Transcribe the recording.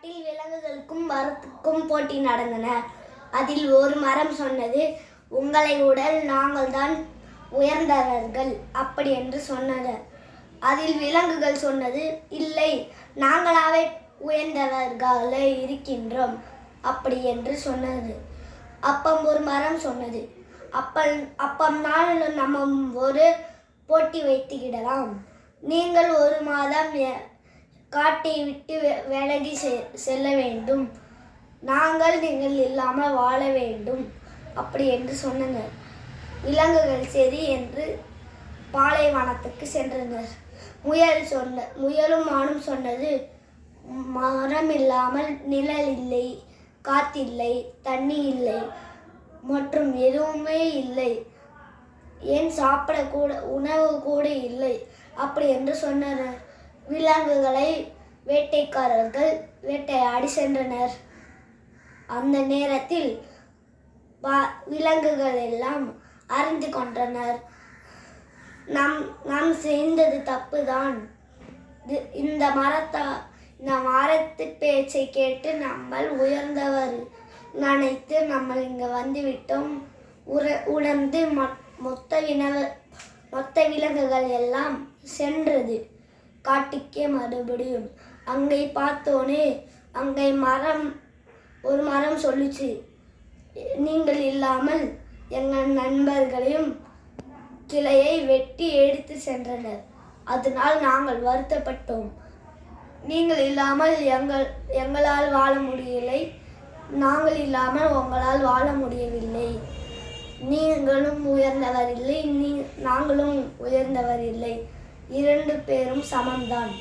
காட்டில் விலங்குகளுக்கும் மரத்துக்கும் போட்டி நடந்தன. அதில் ஒரு மரம் சொன்னது, உங்களை உடல் நாங்கள் தான் உயர்ந்தவர்கள் அப்படி என்று சொன்னது. அதில் விலங்குகள் சொன்னது, இல்லை, நாங்களாவே உயர்ந்தவர்களே இருக்கின்றோம் அப்படி என்று சொன்னது. அப்பம் ஒரு மரம் சொன்னது, அப்பம்னால் நம்ம ஒரு போட்டி வைத்துக்கிடலாம். நீங்கள் ஒரு மாதம் காட்டை விட்டு விலகி செல்ல வேண்டும். நீங்கள் இல்லாமல் வாழ வேண்டும் அப்படி என்று சொன்னனர். விலங்குகள் சரி என்று பாலைவனத்துக்கு சென்றனர். முயலும் மானும் சொன்னது, மரம் இல்லாமல் நிழல் இல்லை, காத்தில்லை, தண்ணி இல்லை மற்றும் எதுவுமே இல்லை. ஏன் சாப்பிட கூட உணவு கூட இல்லை அப்படி என்று சொன்னனர். விலங்குகளை வேட்டைக்காரர்கள் வேட்டையாடி சென்றனர். அந்த நேரத்தில் விலங்குகள் எல்லாம் அறிந்து கொண்டனர், நாம் செய்தது தப்புதான். இந்த மரத்து பேச்சை கேட்டு நம்ம உயர்ந்தவர் நினைத்து நம்ம இங்க வந்துவிட்டோம். உணர்ந்து மொத்த விலங்குகள் எல்லாம் சென்றது காட்டுக்கே. மறுபடியும் அங்கே பார்த்தோனே அங்கே ஒரு மரம் சொல்லுச்சு, நீங்கள் இல்லாமல் எங்கள் நண்பர்களையும் கிளையை வெட்டி எடுத்து சென்றனர். அதனால் நாங்கள் வருத்தப்பட்டோம். நீங்கள் இல்லாமல் எங்களால் வாழ முடியவில்லை, நாங்கள் இல்லாமல் உங்களால் வாழ முடியவில்லை. நீங்களும் உயர்ந்தவர் இல்லை, நாங்களும் உயர்ந்தவர் இல்லை, 2 பேரும் சமம்தான்.